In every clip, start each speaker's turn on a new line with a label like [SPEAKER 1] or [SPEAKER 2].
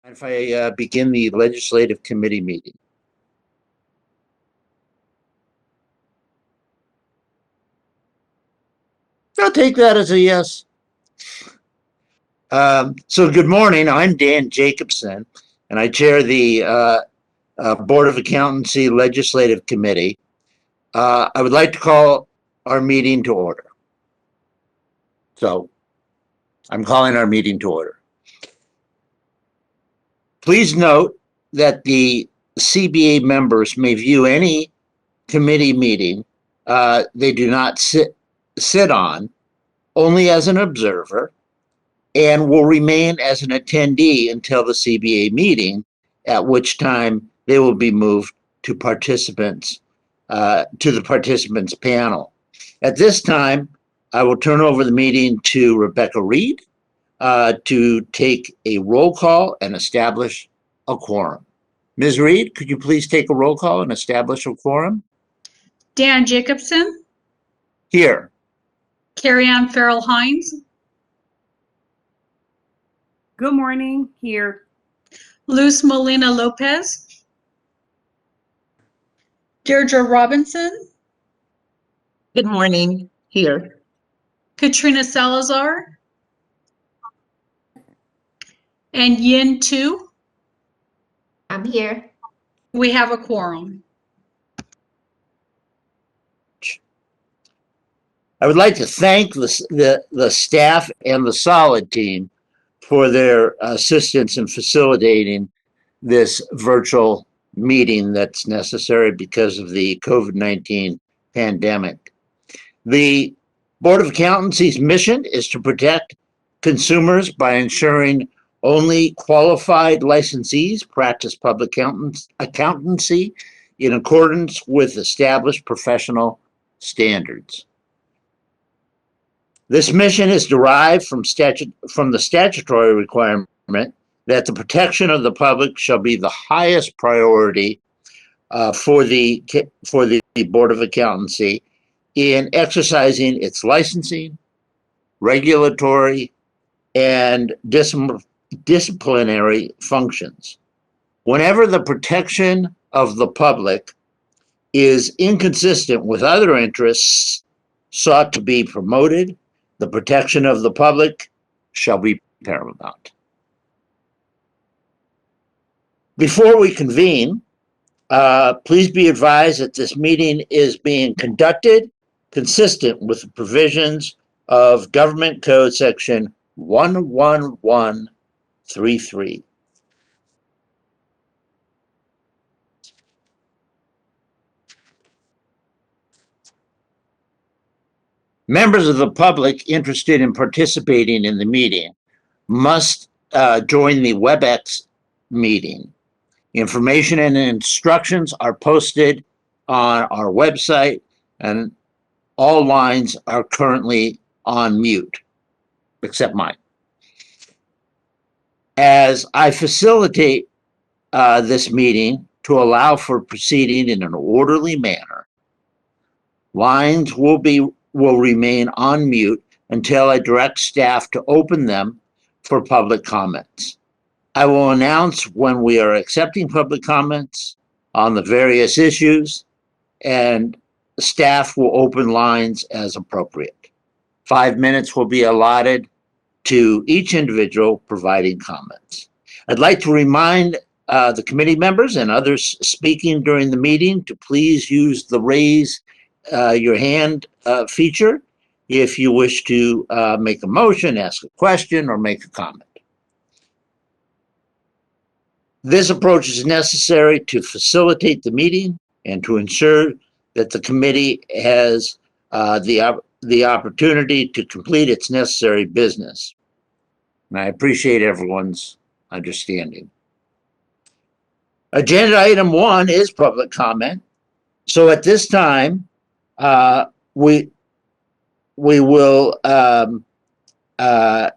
[SPEAKER 1] If I begin the legislative committee meeting. I'll take that as a yes. So good morning. I'm Dan Jacobson, and I chair the Board of Accountancy Legislative Committee. I would like to call our meeting to order. So I'm calling our meeting to order. Please note that the CBA members may view any committee meeting they do not sit on only as an observer and will remain as an attendee until the CBA meeting, at which time they will be moved to participants, to the participants panel. At this time, I will turn over the meeting to Rebecca Reed to take a roll call and establish a quorum. Ms. Reed, could you please take a roll call and establish a quorum?
[SPEAKER 2] Dan Jacobson.
[SPEAKER 1] Here.
[SPEAKER 2] Carrie Ann Farrell Hines.
[SPEAKER 3] Good morning. Here.
[SPEAKER 2] Luz Molina Lopez. Deirdre Robinson.
[SPEAKER 4] Good morning. Here.
[SPEAKER 2] Katrina Salazar. And Yin Tu.
[SPEAKER 5] I'm here.
[SPEAKER 2] We have a quorum.
[SPEAKER 1] I would like to thank the staff and the Solid team for their assistance in facilitating this virtual meeting that's necessary because of the COVID-19 pandemic. The Board of Accountancy's mission is to protect consumers by ensuring only qualified licensees practice public accountancy in accordance with established professional standards. This mission is derived from the statutory requirement that the protection of the public shall be the highest priority for the Board of Accountancy in exercising its licensing, regulatory, and disciplinary functions. Whenever the protection of the public is inconsistent with other interests sought to be promoted, the protection of the public shall be paramount. Before we convene, please be advised that this meeting is being conducted consistent with the provisions of Government Code Section 11133. Members of the public interested in participating in the meeting must join the WebEx meeting. Information and instructions are posted on our website, and all lines are currently on mute, except mine. As I facilitate this meeting to allow for proceeding in an orderly manner, lines will remain on mute until I direct staff to open them for public comments. I will announce when we are accepting public comments on the various issues, and staff will open lines as appropriate. 5 minutes will be allotted to each individual providing comments. I'd like to remind the committee members and others speaking during the meeting to please use the raise your hand feature if you wish to make a motion, ask a question, or make a comment. This approach is necessary to facilitate the meeting and to ensure that the committee has the opportunity to complete its necessary business. And I appreciate everyone's understanding. Agenda item 1 is public comment. So at this time, we will ask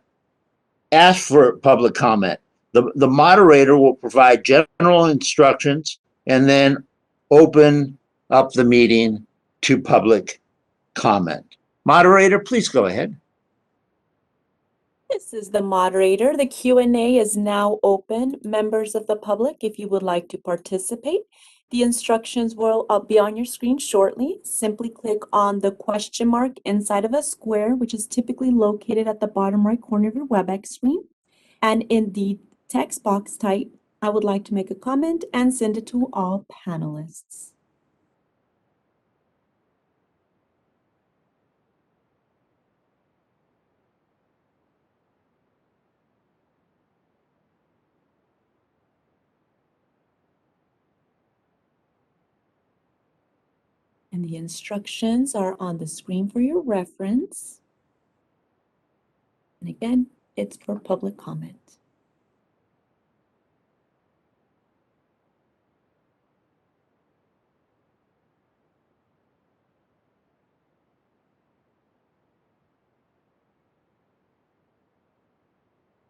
[SPEAKER 1] for public comment. The moderator will provide general instructions and then open up the meeting to public comment. Moderator, please go ahead.
[SPEAKER 6] This is the moderator. The Q&A is now open. Members of the public, if you would like to participate, the instructions will be on your screen shortly. Simply click on the question mark inside of a square, which is typically located at the bottom right corner of your WebEx screen. And in the text box, type, "I would like to make a comment," and send it to all panelists. And the instructions are on the screen for your reference. And again, it's for public comment.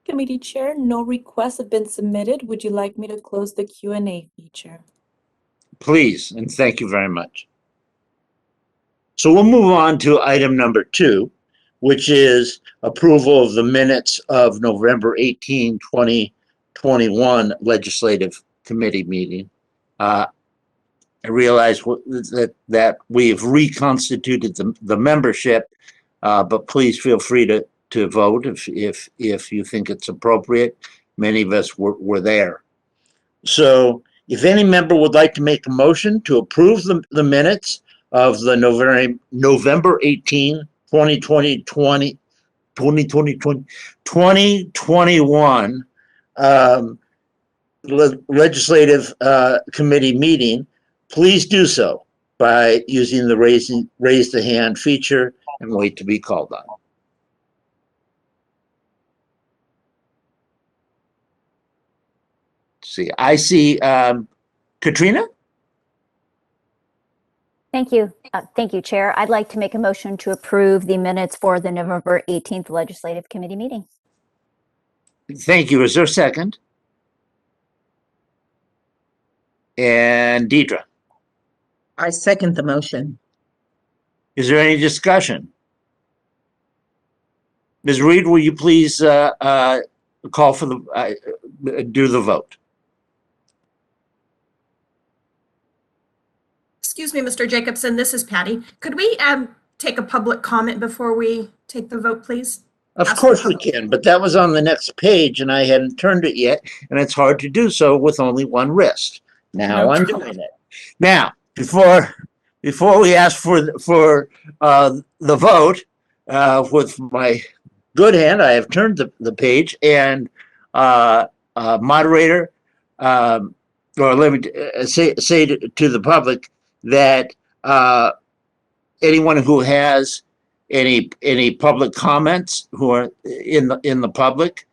[SPEAKER 6] Committee Chair, no requests have been submitted. Would you like me to close the Q&A feature?
[SPEAKER 1] Please, and thank you very much. So we'll move on to item number 2, which is approval of the minutes of November 18, 2021 Legislative Committee meeting. I realize that we've reconstituted the membership, but please feel free to vote if you think it's appropriate. Many of us were there. So if any member would like to make a motion to approve the minutes of the November 18, 2021 Legislative Committee meeting, please do so by using the raise the hand feature and wait to be called on. See, I see Katrina?
[SPEAKER 7] Thank you. Thank you, Chair. I'd like to make a motion to approve the minutes for the November 18th Legislative Committee meeting.
[SPEAKER 1] Thank you. Is there a second? And Deidre?
[SPEAKER 4] I second the motion.
[SPEAKER 1] Is there any discussion? Ms. Reed, will you please call for do the vote?
[SPEAKER 8] Excuse me, Mr. Jacobson, this is Patty. Could we take a public comment before we take the vote, please?
[SPEAKER 1] Of course we can, but that was on the next page and I hadn't turned it yet, and it's hard to do so with only one wrist. Now I'm doing it. Now, before we ask for the vote, with my good hand, I have turned the page, and moderator, or let me say to the public that anyone who has any public comments who are in the public,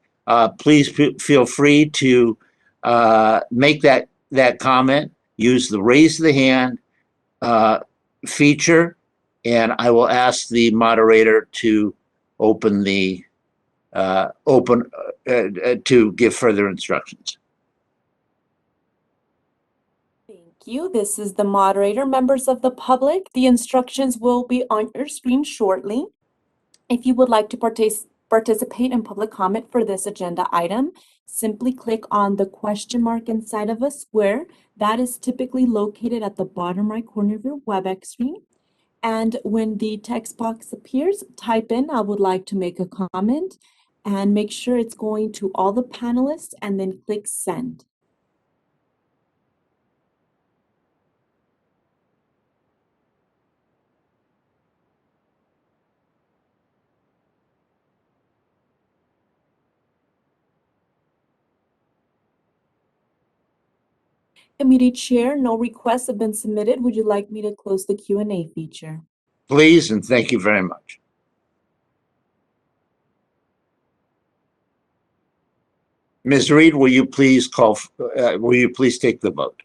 [SPEAKER 1] please feel free to make that comment. Use the raise the hand feature, and I will ask the moderator to open to give further instructions.
[SPEAKER 6] Thank you. This is the moderator. Members of the public, the instructions will be on your screen shortly. If you would like to participate in public comment for this agenda item, simply click on the question mark inside of a square. That is typically located at the bottom right corner of your WebEx screen. And when the text box appears, type in, "I would like to make a comment," and make sure it's going to all the panelists, and then click send. Committee Chair, no requests have been submitted. Would you like me to close the Q&A feature?
[SPEAKER 1] Please, and thank you very much. Ms. Reed, will you please take the vote?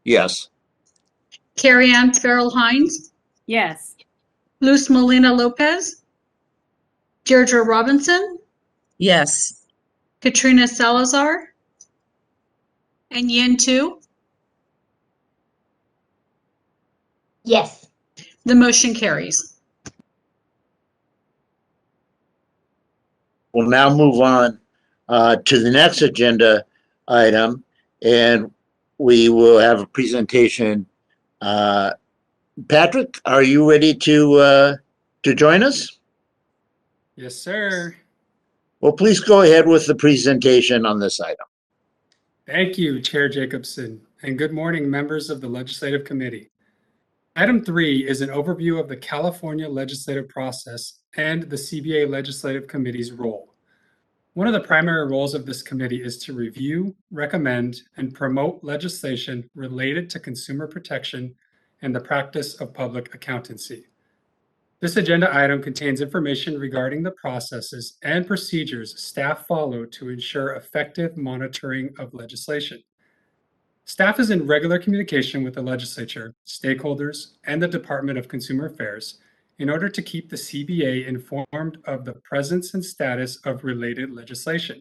[SPEAKER 1] Yes.
[SPEAKER 2] Carrie Ann Farrell Hines,
[SPEAKER 3] Yes.
[SPEAKER 2] Luz Molina Lopez, Deirdre Robinson,
[SPEAKER 4] Yes.
[SPEAKER 2] Katrina Salazar, and Yin Tu.
[SPEAKER 5] Yes.
[SPEAKER 2] The motion carries.
[SPEAKER 1] We'll now move on to the next agenda item, and we will have a presentation. Patrick, are you ready to join us?
[SPEAKER 9] Yes, sir.
[SPEAKER 1] Well, please go ahead with the presentation on this item.
[SPEAKER 9] Thank you, Chair Jacobson, and good morning, members of the Legislative Committee. Item 3 is an overview of the California legislative process and the CBA Legislative Committee's role. One of the primary roles of this committee is to review, recommend, and promote legislation related to consumer protection and the practice of public accountancy. This agenda item contains information regarding the processes and procedures staff follow to ensure effective monitoring of legislation. Staff is in regular communication with the legislature, stakeholders, and the Department of Consumer Affairs in order to keep the CBA informed of the presence and status of related legislation.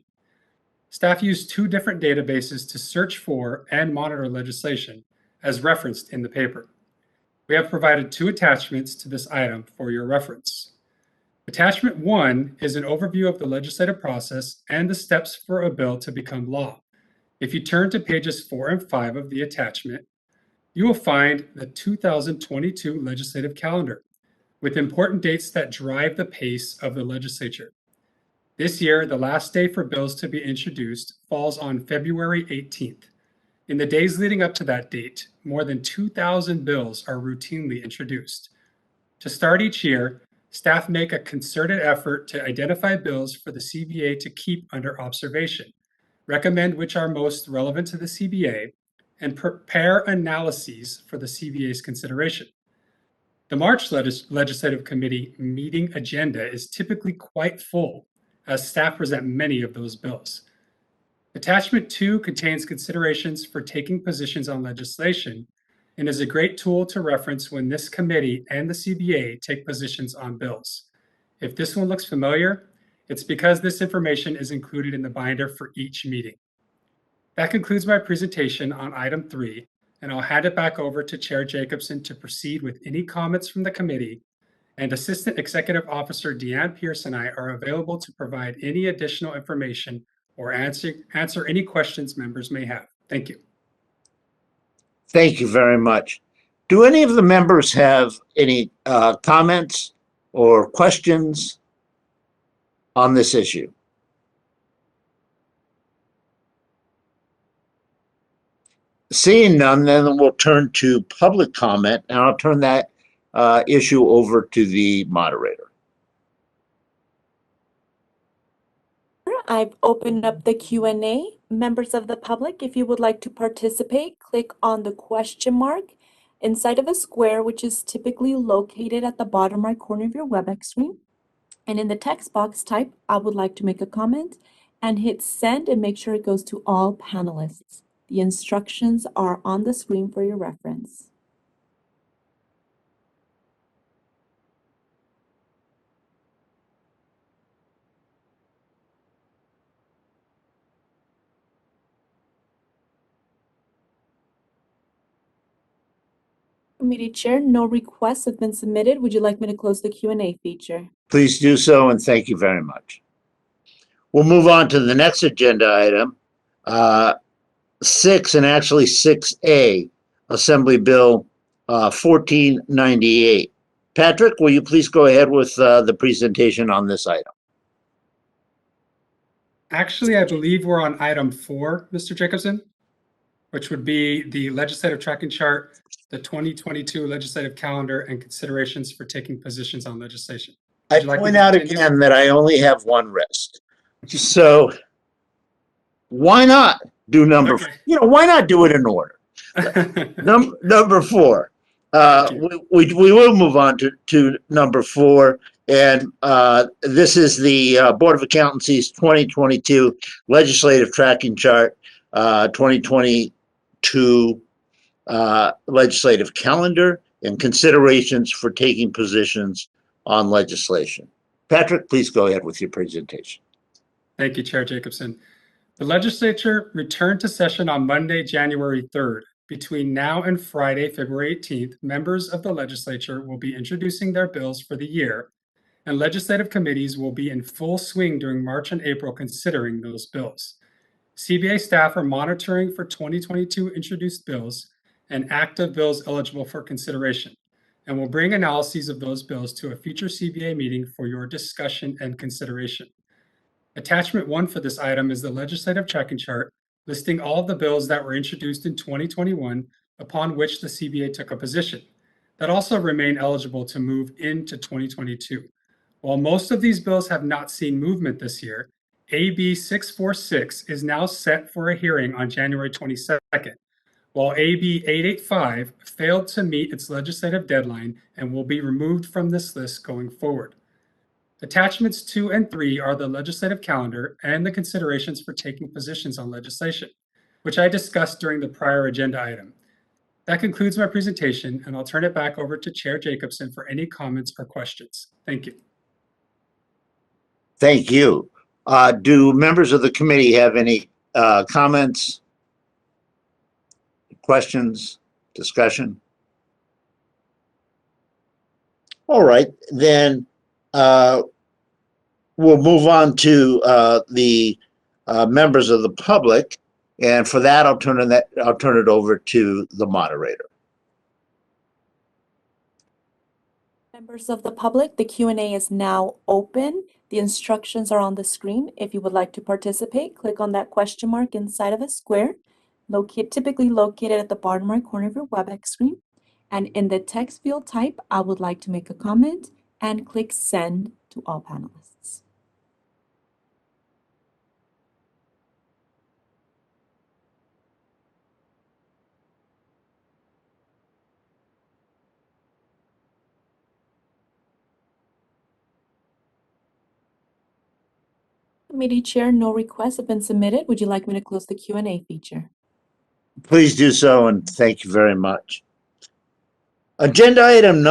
[SPEAKER 9] Staff use 2 different databases to search for and monitor legislation, as referenced in the paper. We have provided 2 attachments to this item for your reference. Attachment 1 is an overview of the legislative process and the steps for a bill to become law. If you turn to pages 4 and 5 of the attachment, you will find the 2022 legislative calendar with important dates that drive the pace of the legislature. This year, the last day for bills to be introduced falls on February 18th. In the days leading up to that date, more than 2,000 bills are routinely introduced. To start each year, staff make a concerted effort to identify bills for the CBA to keep under observation, recommend which are most relevant to the CBA, and prepare analyses for the CBA's consideration. The March Legislative Committee meeting agenda is typically quite full, as staff present many of those bills. Attachment 2 contains considerations for taking positions on legislation and is a great tool to reference when this committee and the CBA take positions on bills. If this one looks familiar, it's because this information is included in the binder for each meeting. That concludes my presentation on item 3, and I'll hand it back over to Chair Jacobson to proceed with any comments from the committee, and Assistant Executive Officer Deanne Pierce and I are available to provide any additional information or answer any questions members may have. Thank you.
[SPEAKER 1] Thank you very much. Do any of the members have any comments or questions on this issue? Seeing none, then we'll turn to public comment, and I'll turn that issue over to the moderator.
[SPEAKER 6] I've opened up the Q&A. Members of the public, if you would like to participate, click on the question mark inside of a square, which is typically located at the bottom right corner of your WebEx screen. And in the text box, type, I would like to make a comment, and hit send and make sure it goes to all panelists. The instructions are on the screen for your reference. Committee Chair, no requests have been submitted. Would you like me to close the Q&A feature?
[SPEAKER 1] Please do so, and thank you very much. We'll move on to the next agenda item, 6 and actually 6A, Assembly Bill 1498. Patrick, will you please go ahead with the presentation on this item?
[SPEAKER 9] Actually, I believe we're on item 4, Mr. Jacobson, which would be the legislative tracking chart, the 2022 legislative calendar, and considerations for taking positions on legislation.
[SPEAKER 1] I point out again that I only have one wrist. So why not do number, why not do it in order? Number 4. We will move on to number 4. And this is the Board of Accountancy's 2022 legislative tracking chart, 2022 legislative calendar, and considerations for taking positions on legislation. Patrick, please go ahead with your presentation.
[SPEAKER 9] Thank you, Chair Jacobson. The legislature returned to session on Monday, January 3rd. Between now and Friday, February 18th, members of the legislature will be introducing their bills for the year, and legislative committees will be in full swing during March and April considering those bills. CBA staff are monitoring for 2022 introduced bills and active bills eligible for consideration, and will bring analyses of those bills to a future CBA meeting for your discussion and consideration. Attachment 1 for this item is the legislative checking chart listing all of the bills that were introduced in 2021 upon which the CBA took a position that also remain eligible to move into 2022. While most of these bills have not seen movement this year, AB 646 is now set for a hearing on January 22nd, while AB 885 failed to meet its legislative deadline and will be removed from this list going forward. Attachments 2 and 3 are the legislative calendar and the considerations for taking positions on legislation, which I discussed during the prior agenda item. That concludes my presentation, and I'll turn it back over to Chair Jacobson for any comments or questions. Thank you.
[SPEAKER 1] Thank you. Do members of the committee have any comments, questions, discussion? All right, then we'll move on to the members of the public, and for that, I'll turn it over to the moderator.
[SPEAKER 6] Members of the public, the Q&A is now open. The instructions are on the screen. If you would like to participate, click on that question mark inside of a square, typically located at the bottom right corner of your WebEx screen. And in the text field, type, I would like to make a comment, and click send to all panelists. Committee Chair, no requests have been submitted. Would you like me to close the Q&A feature?
[SPEAKER 1] Please do so, and thank you very much. Agenda item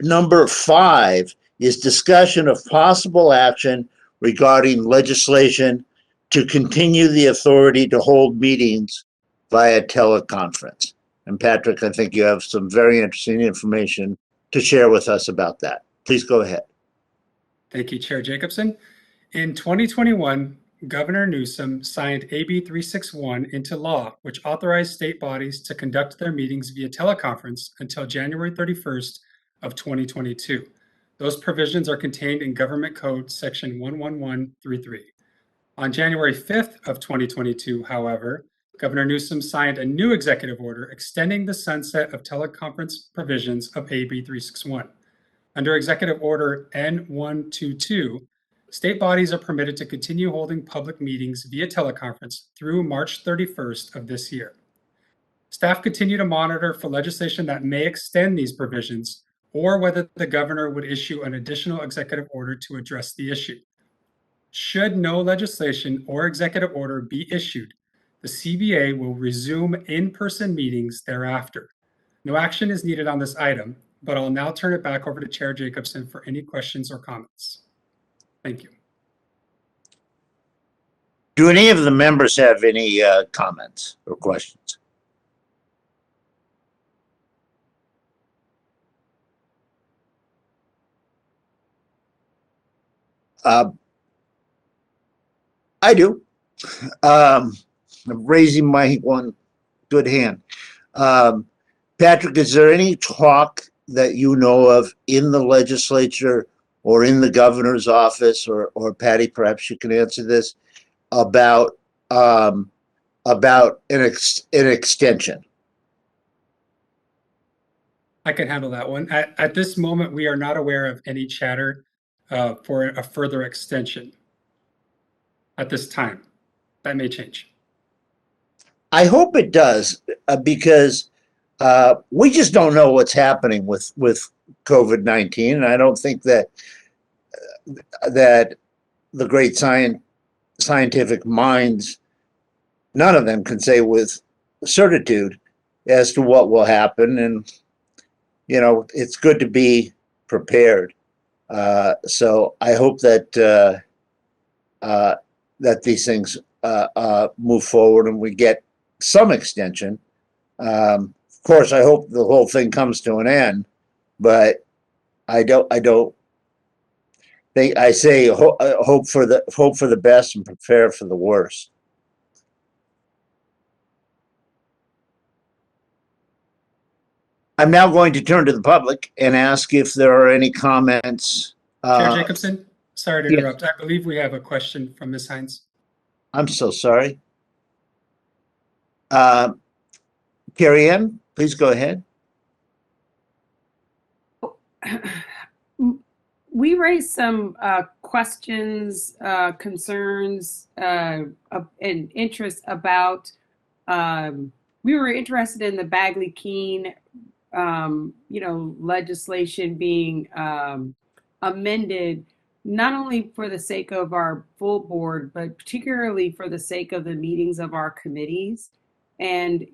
[SPEAKER 1] number 5 is discussion of possible action regarding legislation to continue the authority to hold meetings via teleconference. And Patrick, I think you have some very interesting information to share with us about that. Please go ahead.
[SPEAKER 9] Thank you, Chair Jacobson. In 2021, Governor Newsom signed AB 361 into law, which authorized state bodies to conduct their meetings via teleconference until January 31st of 2022. Those provisions are contained in Government Code Section 11133. On January 5th of 2022, however, Governor Newsom signed a new executive order extending the sunset of teleconference provisions of AB 361. Under Executive Order N122, state bodies are permitted to continue holding public meetings via teleconference through March 31st of this year. Staff continue to monitor for legislation that may extend these provisions, or whether the governor would issue an additional executive order to address the issue. Should no legislation or executive order be issued, the CBA will resume in-person meetings thereafter. No action is needed on this item, but I'll now turn it back over to Chair Jacobson for any questions or comments. Thank you.
[SPEAKER 1] Do any of the members have any comments or questions? I do. I'm raising my one good hand. Patrick, is there any talk that you know of in the legislature or in the governor's office, or Patty, perhaps you can answer this, about an extension?
[SPEAKER 9] I can handle that one. At this moment, we are not aware of any chatter for a further extension at this time. That may change.
[SPEAKER 1] I hope it does, because we just don't know what's happening with COVID-19, and I don't think that the great scientific minds, none of them can say with certitude as to what will happen. And you know, it's good to be prepared. So I hope that that these things move forward and we get some extension. Of course, I hope the whole thing comes to an end, but I don't I say hope for the best and prepare for the worst. I'm now going to turn to the public and ask if there are any comments.
[SPEAKER 9] Chair Jacobson, sorry to
[SPEAKER 1] yes.
[SPEAKER 9] interrupt. I believe we have a question from Ms. Hines.
[SPEAKER 1] I'm so sorry. Carrie Ann, please go ahead.
[SPEAKER 3] We raised some questions, concerns, and interest about. We were interested in the Bagley-Keene, legislation being amended, not only for the sake of our full board, but particularly for the sake of the meetings of our committees. And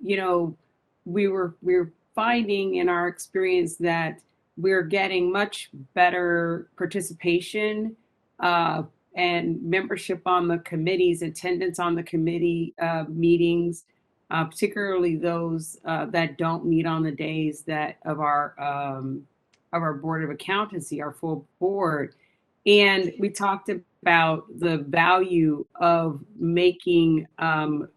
[SPEAKER 3] we're finding in our experience that we're getting much better participation and membership on the committees, attendance on the committee meetings, particularly those that don't meet on the days of our Board of Accountancy, our full board. And we talked about the value of making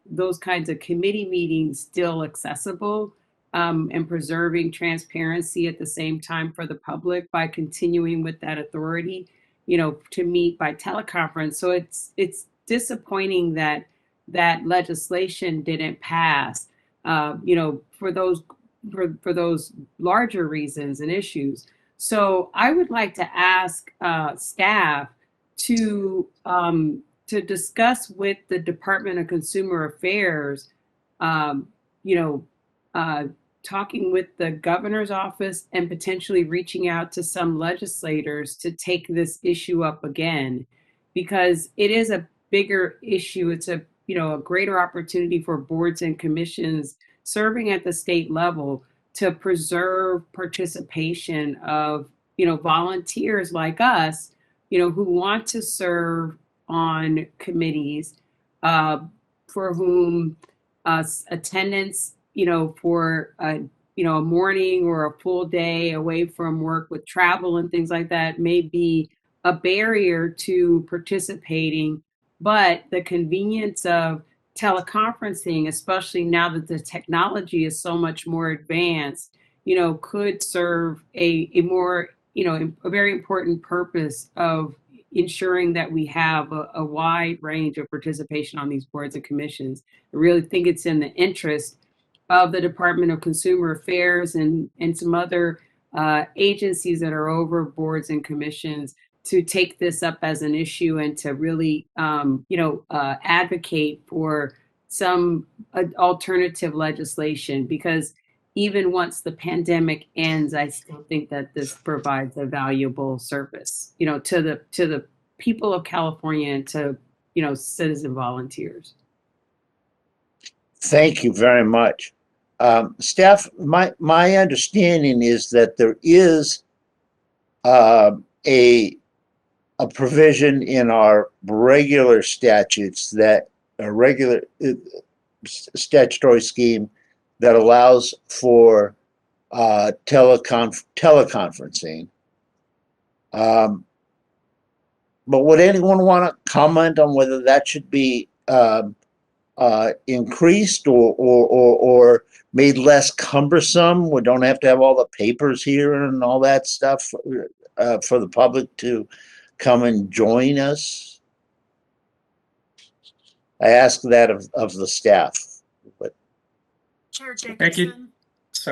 [SPEAKER 3] those kinds of committee meetings still accessible and preserving transparency at the same time for the public by continuing with that authority, to meet by teleconference. So it's disappointing that legislation didn't pass, for those larger reasons and issues. So I would like to ask staff to discuss with the Department of Consumer Affairs, talking with the governor's office and potentially reaching out to some legislators to take this issue up again, because it is a bigger issue. It's a greater opportunity for boards and commissions serving at the state level to preserve participation of volunteers like us, who want to serve on committees, for whom attendance, for a morning or a full day away from work with travel and things like that may be a barrier to participating. But the convenience of teleconferencing, especially now that the technology is so much more advanced, could serve a more, a very important purpose of ensuring that we have a wide range of participation on these boards and commissions. I really think it's in the interest of the Department of Consumer Affairs and some other agencies that are over boards and commissions to take this up as an issue and to really, advocate for some alternative legislation, because even once the pandemic ends, I still think that this provides a valuable service, to the people of California and to, citizen volunteers.
[SPEAKER 1] Thank you very much. Staff, my understanding is that there is a provision in our regular statutes, that a regular statutory scheme that allows for teleconferencing. But would anyone want to comment on whether that should be increased or made less cumbersome? We don't have to have all the papers here and all that stuff for the public to come and join us. I ask that of the staff. But
[SPEAKER 8] Chair Jacobson.
[SPEAKER 9] Thank you. So,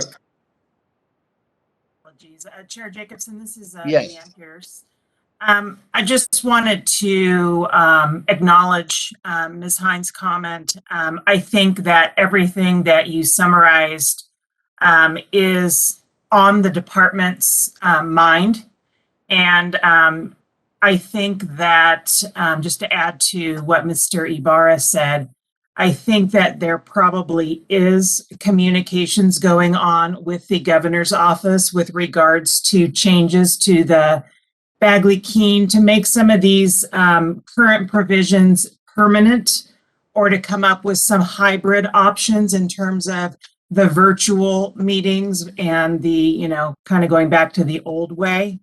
[SPEAKER 8] Apologies. Chair Jacobson, this is
[SPEAKER 1] yes.
[SPEAKER 8] Leanne Pierce. I just wanted to acknowledge Ms. Hines' comment. I think that everything that you summarized is on the department's mind. And I think that, just to add to what Mr. Ibarra said, I think that there probably is communications going on with the governor's office with regards to changes to the Bagley-Keene to make some of these current provisions permanent, or to come up with some hybrid options in terms of the virtual meetings and the, kind of going back to the old way.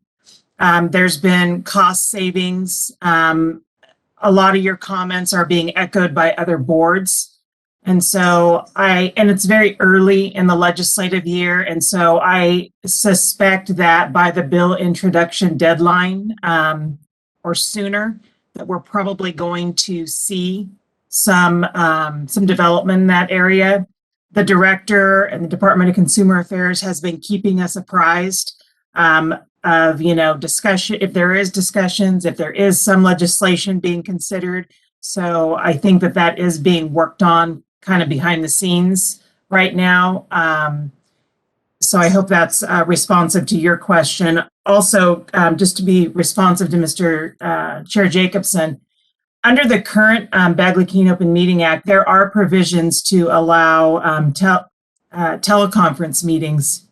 [SPEAKER 8] There's been cost savings. A lot of your comments are being echoed by other boards. And so and it's very early in the legislative year. And so I suspect that by the bill introduction deadline, or sooner, that we're probably going to see some development in that area. The director and the Department of Consumer Affairs has been keeping us apprised of, discussion, if there is discussions, if there is some legislation being considered. So I think that is being worked on kind of behind the scenes right now. So I hope that's responsive to your question. Also, just to be responsive to Mr. Chair Jacobson, under the current Bagley-Keene Open Meeting Act, there are provisions to allow teleconference meetings.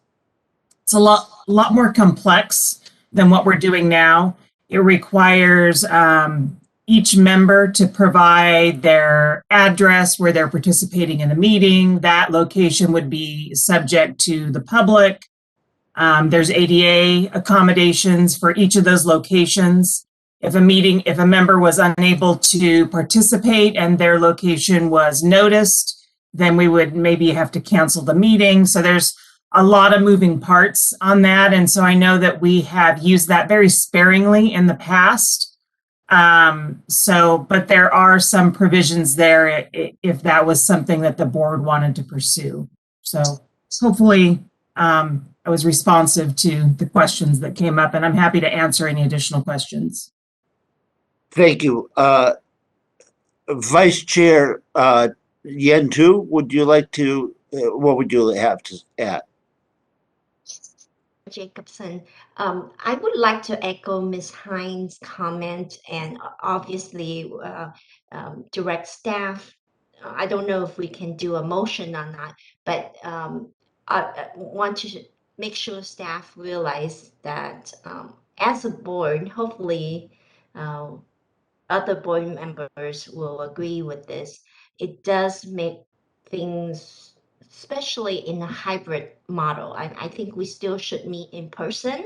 [SPEAKER 8] It's a lot more complex than what we're doing now. It requires each member to provide their address where they're participating in the meeting. That location would be subject to the public. There's ADA accommodations for each of those locations. If a member was unable to participate and their location was noticed, then we would maybe have to cancel the meeting. So there's a lot of moving parts on that. And so I know that we have used that very sparingly in the past. But there are some provisions there if that was something that the board wanted to pursue. So hopefully I was responsive to the questions that came up, and I'm happy to answer any additional questions.
[SPEAKER 1] Thank you. Vice Chair Yen Tu, would you like to, what would you have to add?
[SPEAKER 5] Jacobson. I would like to echo Ms. Hines' comment and obviously direct staff. I don't know if we can do a motion on that, but I want to make sure staff realize that as a board, hopefully other board members will agree with this. It does make things, especially in a hybrid model. I think we still should meet in person,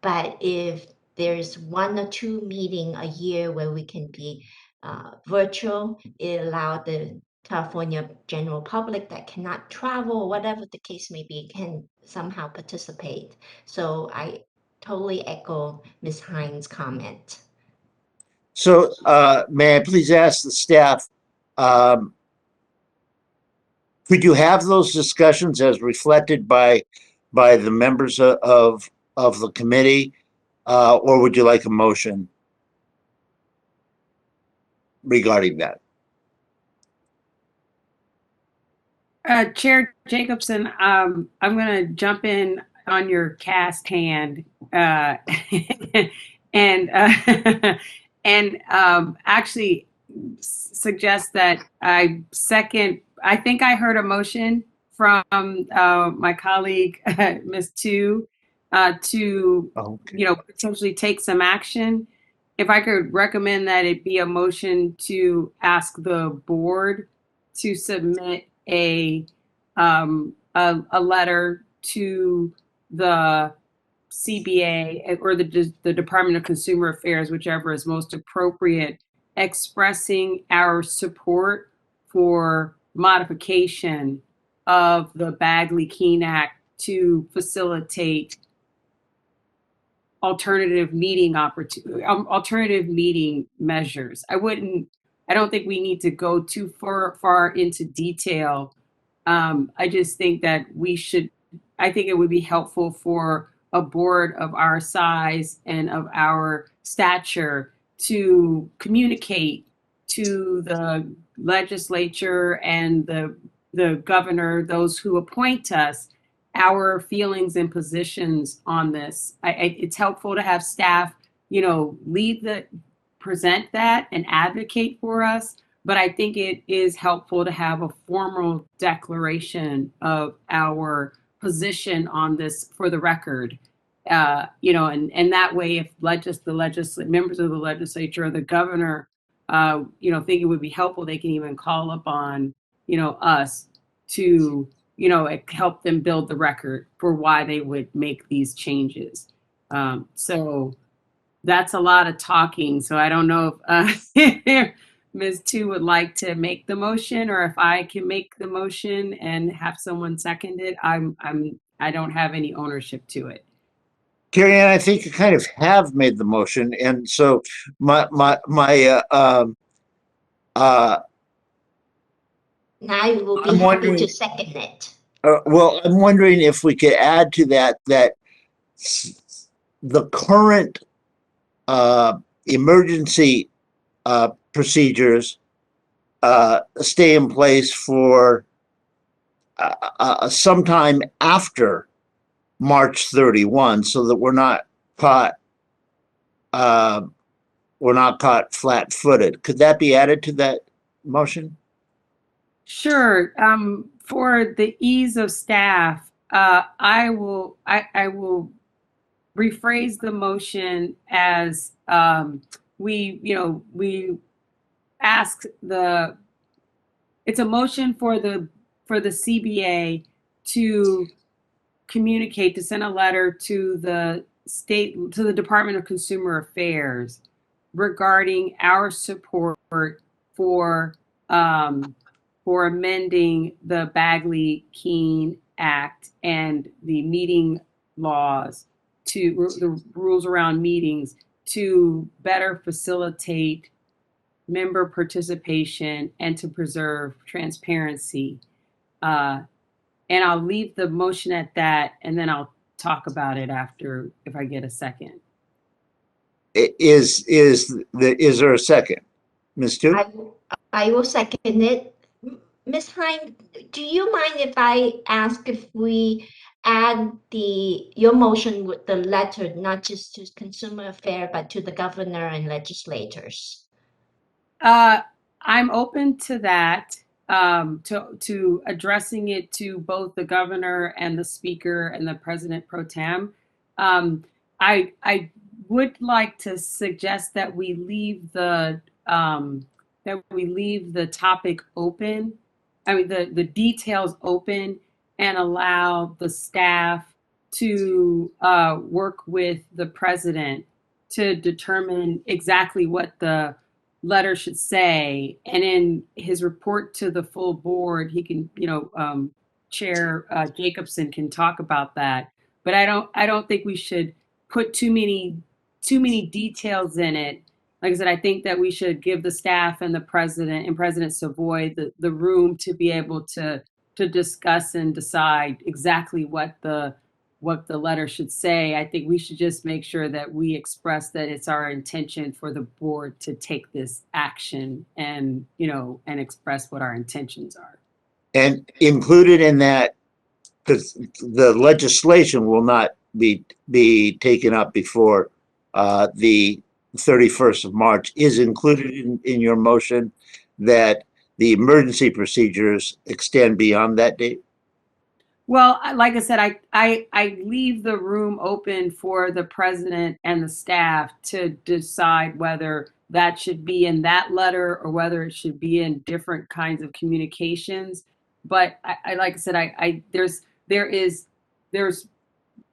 [SPEAKER 5] but if there's 1 or 2 meetings a year where we can be virtual, it allows the California general public that cannot travel, whatever the case may be, can somehow participate. So I totally echo Ms. Hines' comment.
[SPEAKER 1] So may I please ask the staff, could you have those discussions as reflected by the members of the committee, or would you like a motion regarding that?
[SPEAKER 3] Chair Jacobson, I'm going to jump in on your cast hand and actually suggest that I think I heard a motion from my colleague, Ms. Tu, to potentially take some action. If I could recommend that it be a motion to ask the board to submit a letter to the CBA or the Department of Consumer Affairs, whichever is most appropriate, expressing our support for modification of the Bagley-Keene Act to facilitate alternative meeting measures. I don't think we need to go too far into detail. I just think that I think it would be helpful for a board of our size and of our stature to communicate to the legislature and the governor, those who appoint us, our feelings and positions on this. It's helpful to have staff, present that and advocate for us. But I think it is helpful to have a formal declaration of our position on this for the record. And that way, if the members of the legislature or the governor, think it would be helpful, they can even call upon, us to, help them build the record for why they would make these changes. So that's a lot of talking. So I don't know if Ms. Tu would like to make the motion, or if I can make the motion and have someone second it. I don't have any ownership to it.
[SPEAKER 1] Carrie Ann, I think you kind of have made the motion, and so my
[SPEAKER 5] Now you will be
[SPEAKER 1] I'm
[SPEAKER 5] happy
[SPEAKER 1] wondering-
[SPEAKER 5] to second it.
[SPEAKER 1] well, I'm wondering if we could add to that the current emergency procedures stay in place for sometime after March 31, so that we're not caught flat-footed. Could that be added to that motion?
[SPEAKER 3] Sure. For the ease of staff, I will rephrase the motion as we ask it's a motion for the CBA to communicate, to send a letter to the Department of Consumer Affairs regarding our support for amending the Bagley-Keene Act and the meeting laws, to the rules around meetings, to better facilitate member participation and to preserve transparency. And I'll leave the motion at that, and then I'll talk about it after, if I get a second.
[SPEAKER 1] Is there a second, Ms. Tu?
[SPEAKER 5] I will second it. Ms. Hines, do you mind if I ask if we add your motion with the letter, not just to Consumer Affairs, but to the governor and legislators?
[SPEAKER 3] I'm open to that, to addressing it to both the governor and the speaker and the president pro tem. I would like to suggest that we leave the topic open. I mean, the details open, and allow the staff to work with the president to determine exactly what the letter should say. And in his report to the full board, he can, Chair Jacobson can talk about that. But I don't think we should put too many details in it. Like I said, I think that we should give the staff and the president and President Savoy the room to be able to discuss and decide exactly what the letter should say. I think we should just make sure that we express that it's our intention for the board to take this action, and express what our intentions are.
[SPEAKER 1] And included in that, because the legislation will not be taken up before the 31st of March, is included in your motion that the emergency procedures extend beyond that date?
[SPEAKER 3] Well, like I said, I leave the room open for the president and the staff to decide whether that should be in that letter or whether it should be in different kinds of communications. But I like I said, there's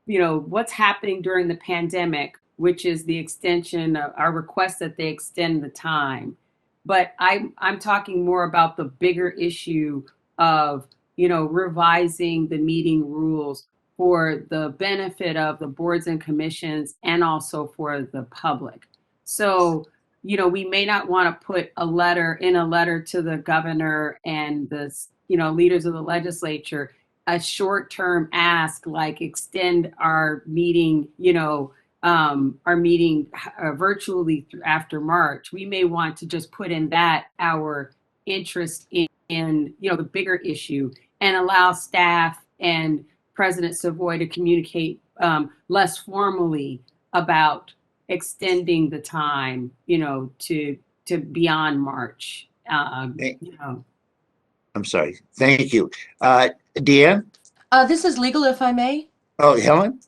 [SPEAKER 3] what's happening during the pandemic, which is the extension of our request that they extend the time. But I'm talking more about the bigger issue of revising the meeting rules for the benefit of the boards and commissions, and also for the public. So, we may not want to put a letter to the governor and the, leaders of the legislature, a short-term ask like extend our meeting, virtually through after March. We may want to just put in that our interest in the bigger issue, and allow staff and President Savoy to communicate less formally about extending the time, to beyond March.
[SPEAKER 1] I'm sorry. Thank you. Deanne?
[SPEAKER 10] This is legal, if I may.
[SPEAKER 1] Oh, Helen?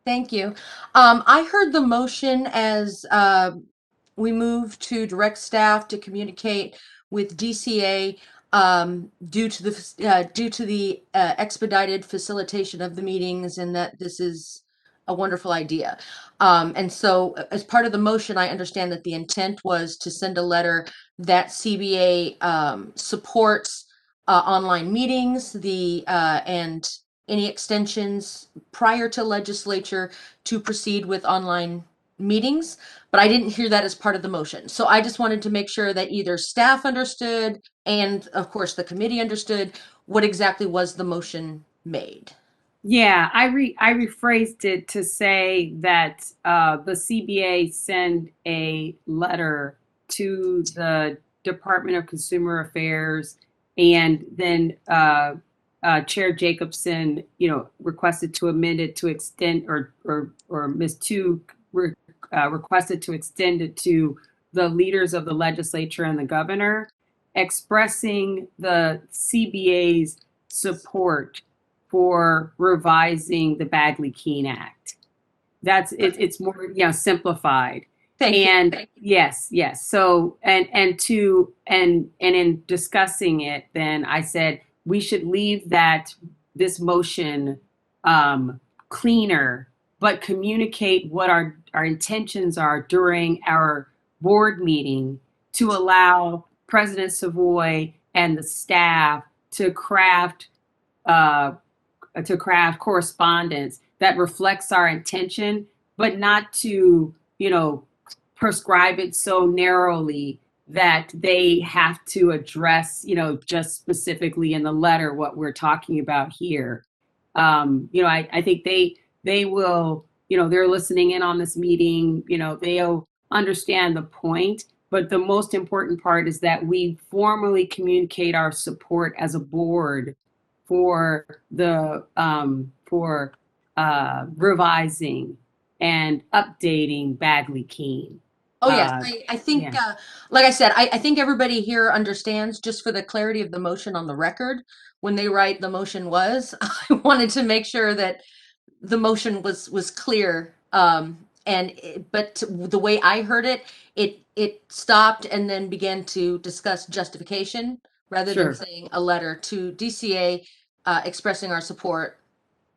[SPEAKER 10] Thank you. I heard the motion as we move to direct staff to communicate with DCA due to the expedited facilitation of the meetings, and that this is a wonderful idea. And so as part of the motion, I understand that the intent was to send a letter that CBA supports online meetings, and any extensions prior to legislature to proceed with online meetings, but I didn't hear that as part of the motion. So I just wanted to make sure that either staff understood and of course the committee understood what exactly was the motion made.
[SPEAKER 3] Yeah, I rephrased it to say that the CBA send a letter to the Department of Consumer Affairs, and then Chair Jacobson, requested to amend it to extend, or Ms. Tu requested to extend it to the leaders of the legislature and the governor, expressing the CBA's support for revising the Bagley-Keene Act. That's it. It's more, simplified.
[SPEAKER 10] Thank you.
[SPEAKER 3] And yes. So, and in discussing it, then I said we should leave this motion cleaner, but communicate what our intentions are during our board meeting to allow President Savoy and the staff to craft correspondence that reflects our intention, but not to, prescribe it so narrowly that they have to address, just specifically in the letter what we're talking about here. I think they will, they're listening in on this meeting, they'll understand the point. But the most important part is that we formally communicate our support as a board for the revising and updating Bagley-Keene.
[SPEAKER 10] Oh, yes. I think,
[SPEAKER 3] yeah.
[SPEAKER 10] like I said, I think everybody here understands, just for the clarity of the motion on the record, when they write the motion was, I wanted to make sure that the motion was clear. But the way I heard it, it stopped and then began to discuss justification rather
[SPEAKER 3] Sure.
[SPEAKER 10] than saying a letter to DCA expressing our support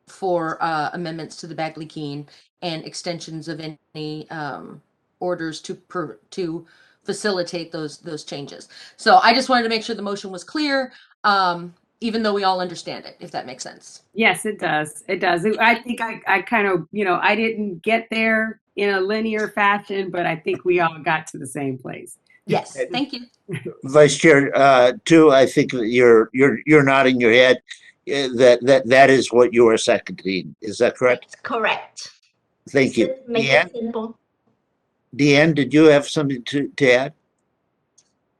[SPEAKER 10] for amendments to the Bagley-Keene and extensions of any orders to facilitate those changes. So I just wanted to make sure the motion was clear, even though we all understand it, if that makes sense.
[SPEAKER 3] Yes, it does. It does. I think I kind of, I didn't get there in a linear fashion, but I think we all got to the same place.
[SPEAKER 10] Yes, thank you.
[SPEAKER 1] Vice Chair, too, I think that you're nodding your head. That is what you are seconding. Is that correct?
[SPEAKER 5] That's correct.
[SPEAKER 1] Thank you.
[SPEAKER 5] Just make it simple.
[SPEAKER 1] Deanne, did you have something to add?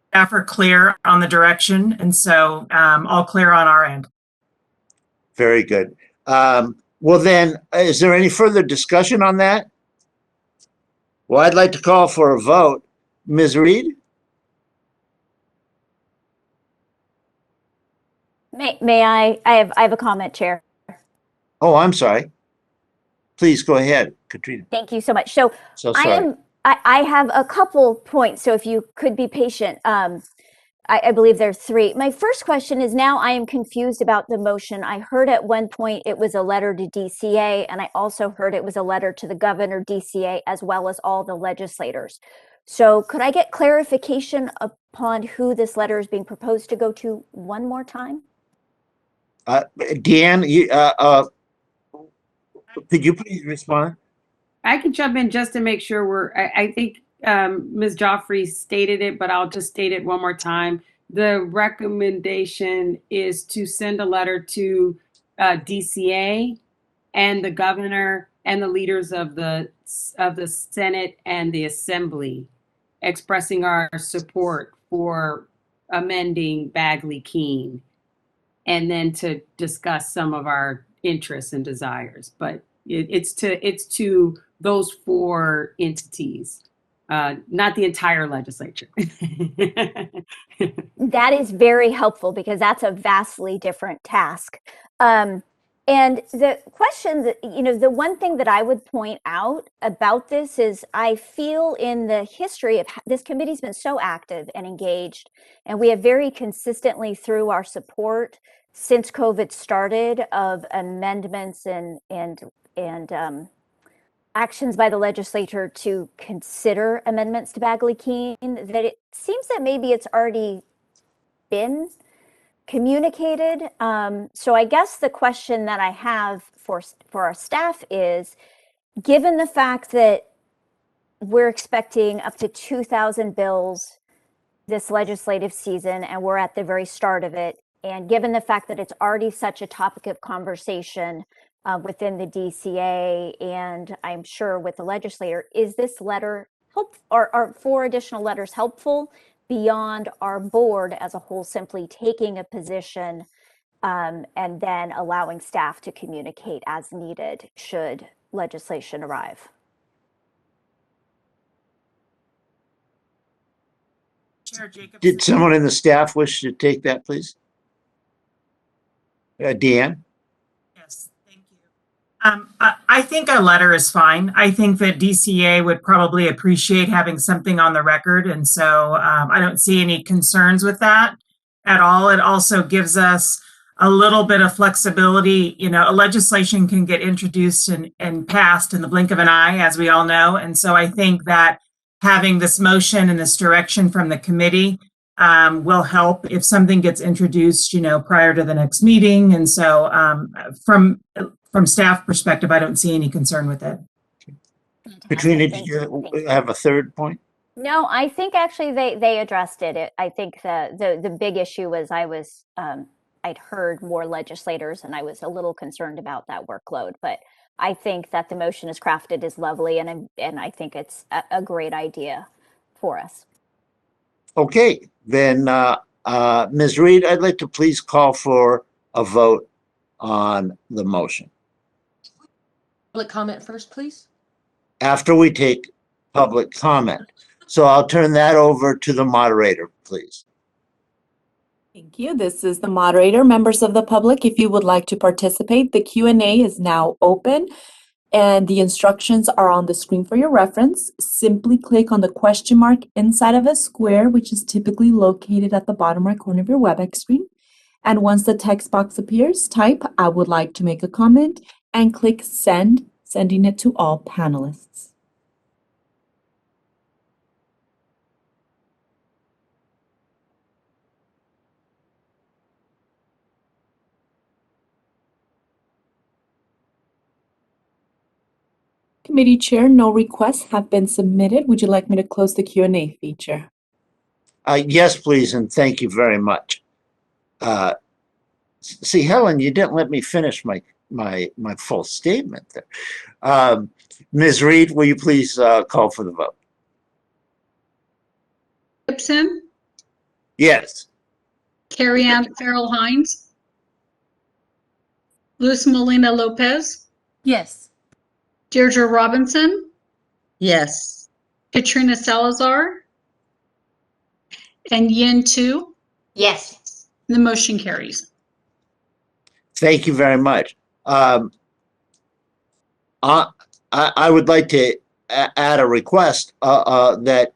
[SPEAKER 8] Staff are clear on the direction, and so all clear on our end.
[SPEAKER 1] Very good. Well then, is there any further discussion on that? Well, I'd like to call for a vote. Ms. Reed?
[SPEAKER 7] May I have a comment, Chair.
[SPEAKER 1] Oh, I'm sorry. Please go ahead, Katrina.
[SPEAKER 7] Thank you so much. So
[SPEAKER 1] sorry.
[SPEAKER 7] I have a couple points, so if you could be patient. I believe there's three. My first question is, now I am confused about the motion. I heard at one point it was a letter to DCA, and I also heard it was a letter to the governor, DCA, as well as all the legislators. So could I get clarification upon who this letter is being proposed to go to one more time?
[SPEAKER 1] Deanne, could you please respond?
[SPEAKER 3] I can jump in just to make sure I think Ms. Joffrey stated it, but I'll just state it one more time. The recommendation is to send a letter to DCA and the governor and the leaders of the Senate and the Assembly, expressing our support for amending Bagley-Keene, and then to discuss some of our interests and desires. But it's to those four entities, not the entire legislature.
[SPEAKER 7] That is very helpful, because that's a vastly different task. And the question that, the one thing that I would point out about this is, I feel in the history of this committee's been so active and engaged, and we have very consistently, through our support since COVID started, of amendments and actions by the legislature to consider amendments to Bagley-Keene, that it seems that maybe it's already been communicated. So I guess the question that I have for our staff is, given the fact that we're expecting up to 2,000 bills this legislative season, and we're at the very start of it, and given the fact that it's already such a topic of conversation within the DCA, and I'm sure with the legislator, is this letter helpful, or are 4 additional letters helpful beyond our board as a whole simply taking a position and then allowing staff to communicate as needed should legislation arrive?
[SPEAKER 8] Chair Jacobson.
[SPEAKER 1] Did someone in the staff wish to take that, please? Deanne?
[SPEAKER 8] Yes, thank you. I think a letter is fine. I think that DCA would probably appreciate having something on the record, and so I don't see any concerns with that at all. It also gives us a little bit of flexibility. You know, a legislation can get introduced and passed in the blink of an eye, as we all know, and so I think that having this motion and this direction from the committee will help if something gets introduced, you know, prior to the next meeting. And so from staff perspective, I don't see any concern with it.
[SPEAKER 1] Katrina, did you have a third point?
[SPEAKER 7] No, I think actually they addressed it. I think the big issue was I'd heard more legislators, and I was a little concerned about that workload. But I think that the motion is crafted is lovely, and I think it's a great idea for us.
[SPEAKER 1] Okay, then Ms. Reed, I'd like to please call for a vote on the motion.
[SPEAKER 10] Public comment first, please.
[SPEAKER 1] After we take public comment. So I'll turn that over to the moderator, please.
[SPEAKER 6] Thank you. This is the moderator. Members of the public, if you would like to participate, the Q&A is now open and the instructions are on the screen for your reference. Simply click on the question mark inside of a square, which is typically located at the bottom right corner of your WebEx screen. And once the text box appears, type "I would like to make a comment" and click send, sending it to all panelists. Committee Chair, no requests have been submitted. Would you like me to close the Q&A feature?
[SPEAKER 1] Yes, please, and thank you very much. See, Helen, you didn't let me finish my full statement there. Ms. Reed, will you please call for the vote?
[SPEAKER 2] Gibson,
[SPEAKER 1] Yes.
[SPEAKER 2] Carrie Ann Farrell Hines, Luz Molina Lopez,
[SPEAKER 10] Yes.
[SPEAKER 2] Deirdre Robinson,
[SPEAKER 4] Yes.
[SPEAKER 2] Katrina Salazar, and Yin Tu.
[SPEAKER 5] Yes.
[SPEAKER 2] The motion carries.
[SPEAKER 1] Thank you very much. I would like to add a request that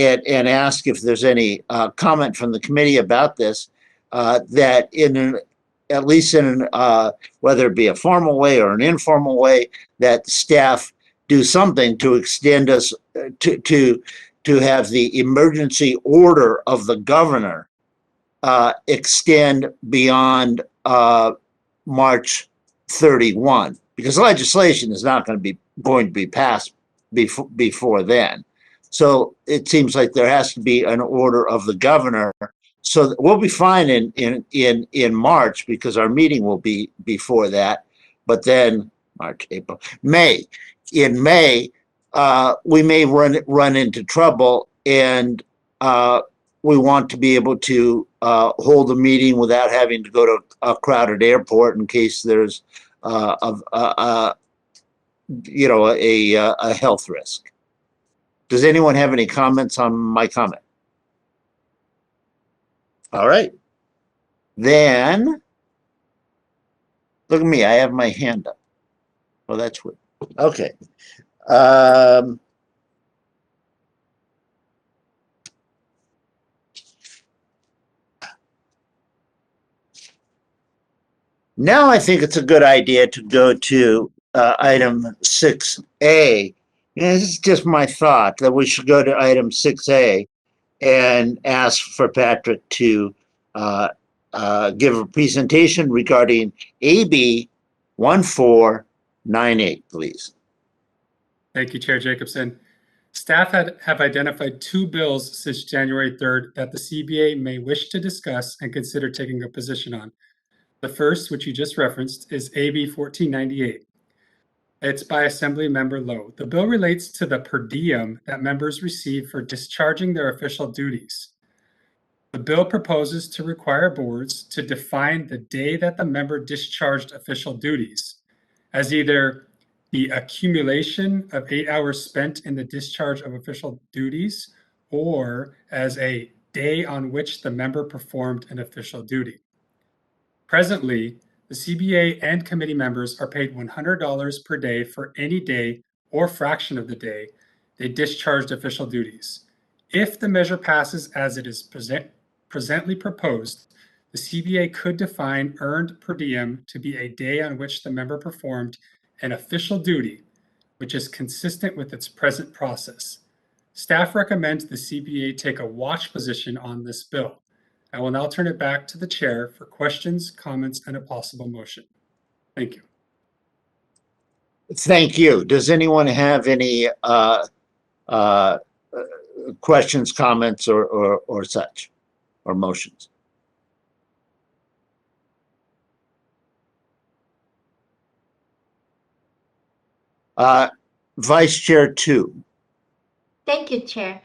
[SPEAKER 1] and ask if there's any comment from the committee about this, that at least in whether it be a formal way or an informal way, that staff do something to extend us to have the emergency order of the governor extend beyond March 31, because legislation is not going to be passed before then. So it seems like there has to be an order of the governor. So we'll be fine in March, because our meeting will be before that. But then March, April, May. In May, we may run into trouble, and we want to be able to hold a meeting without having to go to a crowded airport in case there's a health risk. Does anyone have any comments on my comment? All right. Then, look at me, I have my hand up. Oh, that's weird. Okay. Now I think it's a good idea to go to item 6A. And this is just my thought that we should go to item 6A and ask for Patrick to give a presentation regarding AB 1498, please.
[SPEAKER 9] Thank you, Chair Jacobson. Staff have identified 2 bills since January 3rd that the CBA may wish to discuss and consider taking a position on. The first, which you just referenced, is AB 1498. It's by Assembly Member Lowe. The bill relates to the per diem that members receive for discharging their official duties. The bill proposes to require boards to define the day that the member discharged official duties as either the accumulation of 8 hours spent in the discharge of official duties or as a day on which the member performed an official duty. Presently, the CBA and committee members are paid $100 per day for any day or fraction of the day they discharged official duties. If the measure passes as it is presently proposed, the CBA could define earned per diem to be a day on which the member performed an official duty, which is consistent with its present process. Staff recommends the CBA take a watch position on this bill. I will now turn it back to the chair for questions, comments, and a possible motion. Thank you.
[SPEAKER 1] Thank you. Does anyone have any questions, comments, or such, or motions? Vice Chair 2.
[SPEAKER 5] Thank you, Chair.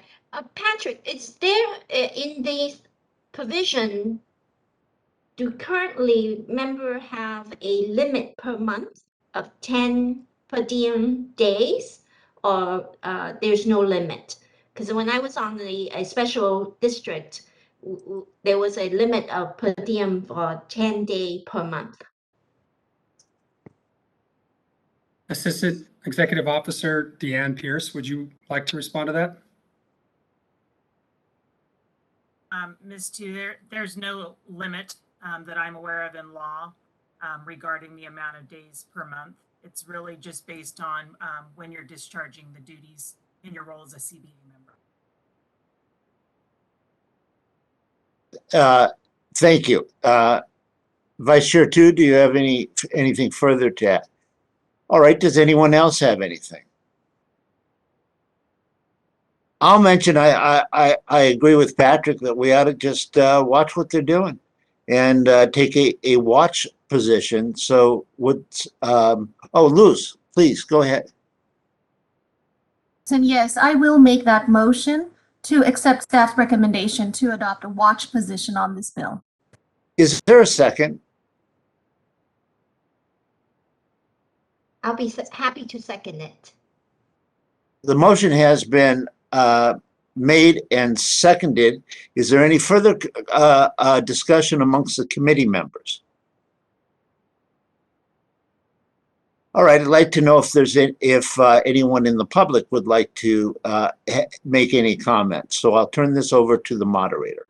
[SPEAKER 5] Patrick, is there in this provision, do currently member have a limit per month of 10 per diem days, or there's no limit? Because when I was on a special district, there was a limit of per diem for 10 days per month.
[SPEAKER 9] Assistant Executive Officer Deanne Pierce, would you like to respond to that?
[SPEAKER 8] Ms. Tu, there's no limit that I'm aware of in law regarding the amount of days per month. It's really just based on when you're discharging the duties in your role as a CBA member.
[SPEAKER 1] Thank you. Vice Chair 2, do you have anything further to add? All right, does anyone else have anything? I'll mention I agree with Patrick that we ought to just watch what they're doing and take a watch position. So Luz, please go ahead.
[SPEAKER 11] And yes, I will make that motion to accept staff's recommendation to adopt a watch position on this bill.
[SPEAKER 1] Is there a second?
[SPEAKER 5] I'll be happy to second it.
[SPEAKER 1] The motion has been made and seconded. Is there any further discussion amongst the committee members? All right, I'd like to know if there's anyone in the public would like to make any comments. So I'll turn this over to the moderator.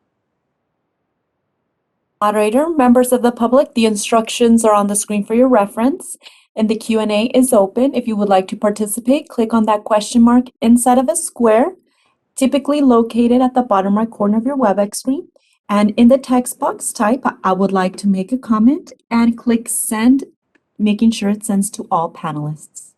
[SPEAKER 6] Moderator, members of the public, the instructions are on the screen for your reference, and the Q&A is open. If you would like to participate, click on that question mark inside of a square, typically located at the bottom right corner of your WebEx screen. And in the text box, type, I would like to make a comment, and click send, making sure it sends to all panelists.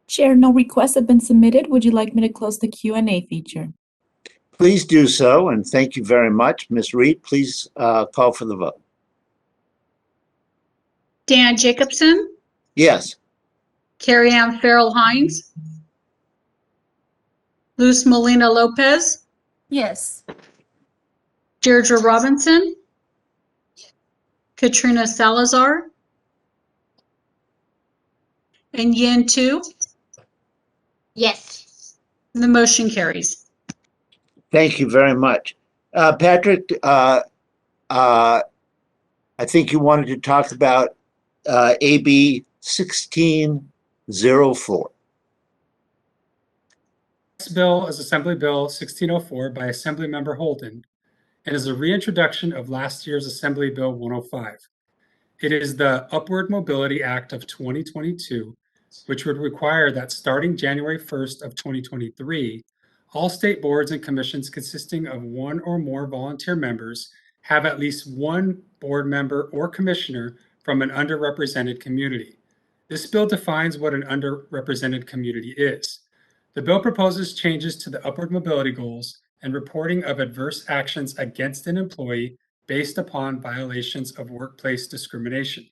[SPEAKER 6] Chair, no requests have been submitted. Would you like me to close the Q&A feature?
[SPEAKER 1] Please do so, and thank you very much. Ms. Reed, please call for the vote.
[SPEAKER 2] Dan Jacobson,
[SPEAKER 1] Yes.
[SPEAKER 2] Carrie Ann Farrell Hines, Luz Molina Lopez,
[SPEAKER 11] Yes.
[SPEAKER 2] Deirdre Robinson, Katrina Salazar, and Yin Tu.
[SPEAKER 5] Yes.
[SPEAKER 2] The motion carries.
[SPEAKER 1] Thank you very much. Patrick, I think you wanted to talk about AB 1604.
[SPEAKER 9] This bill is Assembly Bill 1604 by Assemblymember Holden and is a reintroduction of last year's Assembly Bill 105. It is the Upward Mobility Act of 2022, which would require that starting January 1st of 2023, all state boards and commissions consisting of one or more volunteer members have at least one board member or commissioner from an underrepresented community. This bill defines what an underrepresented community is. The bill proposes changes to the upward mobility goals and reporting of adverse actions against an employee based upon violations of workplace discrimination.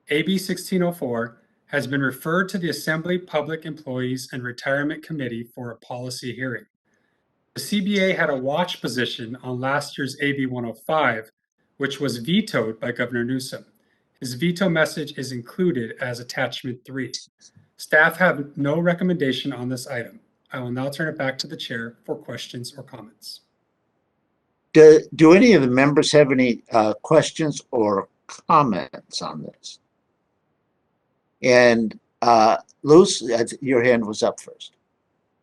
[SPEAKER 9] AB 1604 has been referred to the Assembly Public Employees and Retirement Committee for a policy hearing. The CBA had a watch position on last year's AB 105, which was vetoed by Governor Newsom. His veto message is included as attachment 3. Staff have no recommendation on this item. I will now turn it back to the chair for questions or comments.
[SPEAKER 1] Do any of the members have any questions or comments on this? And Luz, your hand was up first.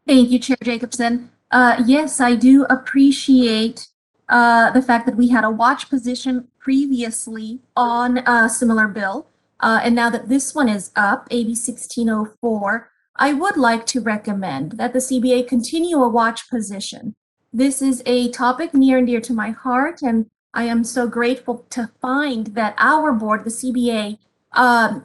[SPEAKER 11] Thank you, Chair Jacobson. Yes, I do appreciate the fact that we had a watch position previously on a similar bill. And now that this one is up, AB 1604, I would like to recommend that the CBA continue a watch position. This is a topic near and dear to my heart, and I am so grateful to find that our board, the CBA,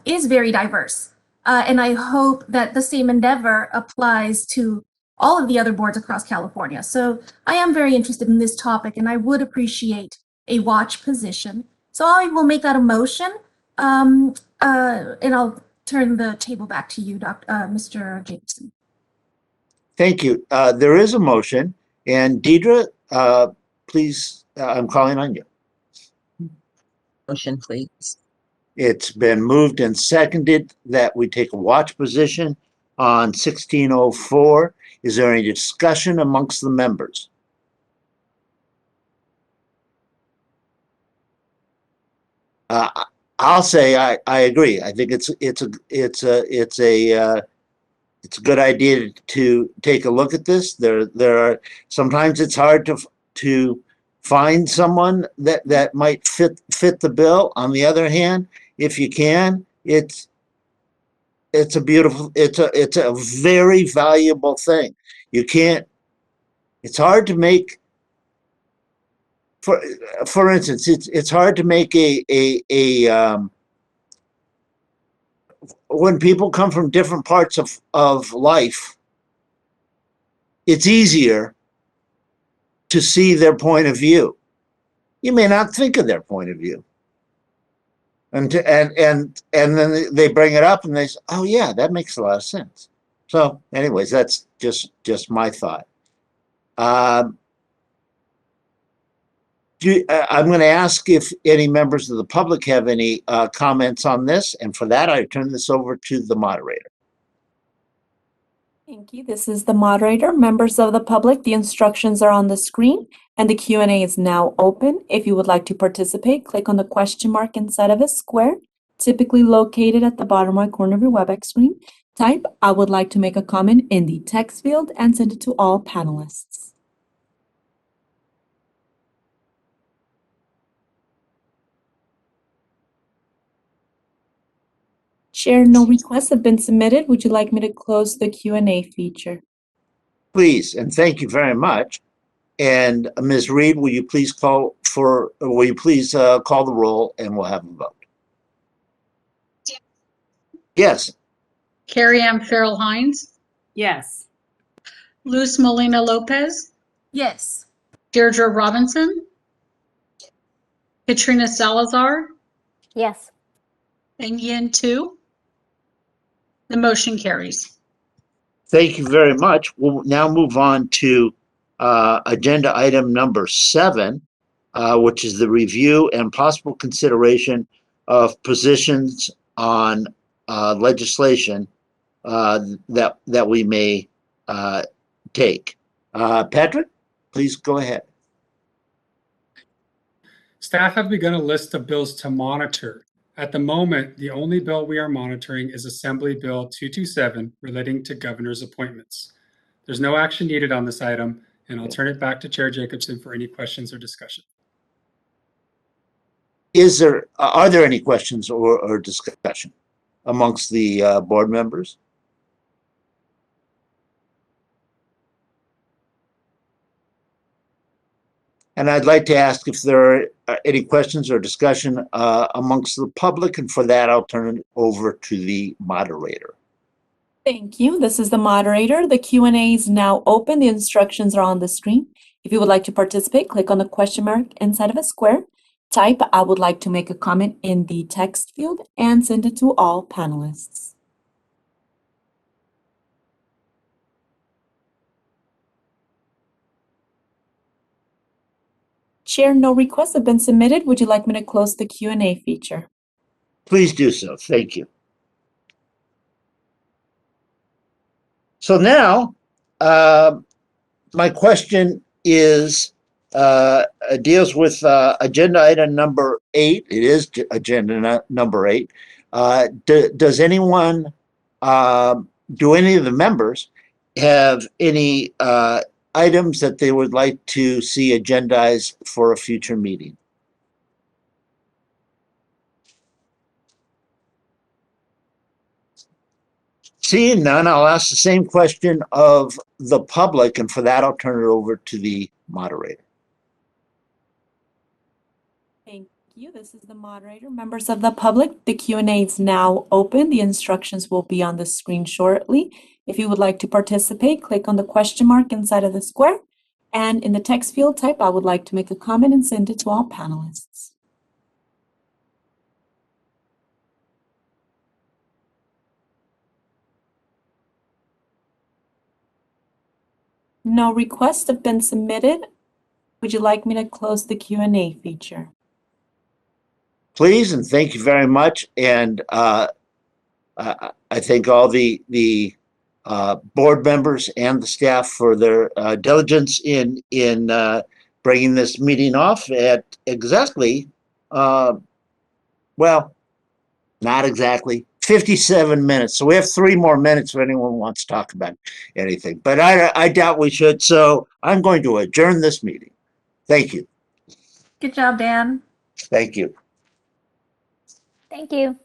[SPEAKER 11] is very diverse. And I hope that the same endeavor applies to all of the other boards across California. So I am very interested in this topic, and I would appreciate a watch position. So I will make that a motion, and I'll turn the table back to you, Mr. Jacobson.
[SPEAKER 1] Thank you. There is a motion, and Deidre, please, I'm calling on you.
[SPEAKER 4] Motion, please.
[SPEAKER 1] It's been moved and seconded that we take a watch position on 1604. Is there any discussion amongst the members? I'll say I agree. I think it's a good idea to take a look at this. There are sometimes it's hard to find someone that might fit the bill. On the other hand, if you can, it's a beautiful, it's a very valuable thing. You can't, it's hard to make, for instance, it's hard to make when people come from different parts of life, it's easier to see their point of view. You may not think of their point of view. And then they bring it up and they say, oh yeah, that makes a lot of sense. So anyways, that's just my thought. I'm going to ask if any members of the public have any comments on this. And for that, I turn this over to the moderator.
[SPEAKER 6] Thank you. This is the moderator. Members of the public, the instructions are on the screen and the Q&A is now open. If you would like to participate, click on the question mark inside of a square, typically located at the bottom right corner of your WebEx screen. Type, I would like to make a comment in the text field and send it to all panelists. Chair, no requests have been submitted. Would you like me to close the Q&A feature?
[SPEAKER 1] Please, and thank you very much. And Ms. Reed, will you please call the roll and we'll have a vote. Yes.
[SPEAKER 2] Carrie Ann Farrell Hines,
[SPEAKER 3] Yes.
[SPEAKER 2] Luz Molina Lopez,
[SPEAKER 11] Yes.
[SPEAKER 2] Deirdre Robinson, Katrina Salazar,
[SPEAKER 7] Yes.
[SPEAKER 2] and Yin Tu. The motion carries.
[SPEAKER 1] Thank you very much. We'll now move on to agenda item number 7, which is the review and possible consideration of positions on legislation that we may take. Patrick, please go ahead.
[SPEAKER 9] Staff have begun a list of bills to monitor At the moment, the only bill we are monitoring is Assembly Bill 227 relating to governor's appointments. There's no action needed on this item, and I'll turn it back to Chair Jacobson for any questions or discussion.
[SPEAKER 1] Are there any questions or discussion amongst the board members? And I'd like to ask if there are any questions or discussion amongst the public, and for that, I'll turn it over to the moderator.
[SPEAKER 6] Thank you. This is the moderator. The Q&A is now open. The instructions are on the screen. If you would like to participate, click on the question mark inside of a square. Type, I would like to make a comment in the text field and send it to all panelists. Chair, no requests have been submitted. Would you like me to close the Q&A feature?
[SPEAKER 1] Please do so. Thank you. So now, my question is deals with agenda item number 8. It is agenda number 8. Does anyone, do any of the members have any items that they would like to see agendized for a future meeting? Seeing none, I'll ask the same question of the public, and for that, I'll turn it over to the moderator.
[SPEAKER 6] Thank you. This is the moderator. Members of the public, the Q&A is now open. The instructions will be on the screen shortly. If you would like to participate, click on the question mark inside of the square, and in the text field, type, I would like to make a comment and send it to all panelists. No requests have been submitted. Would you like me to close the Q&A feature?
[SPEAKER 1] Please, and thank you very much. And I thank all the board members and the staff for their diligence in bringing this meeting off at exactly, well, not exactly, 57 minutes. So we have 3 more minutes if anyone wants to talk about anything. But I doubt we should. So I'm going to adjourn this meeting. Thank you.
[SPEAKER 11] Good job, Dan.
[SPEAKER 1] Thank you.
[SPEAKER 7] Thank you.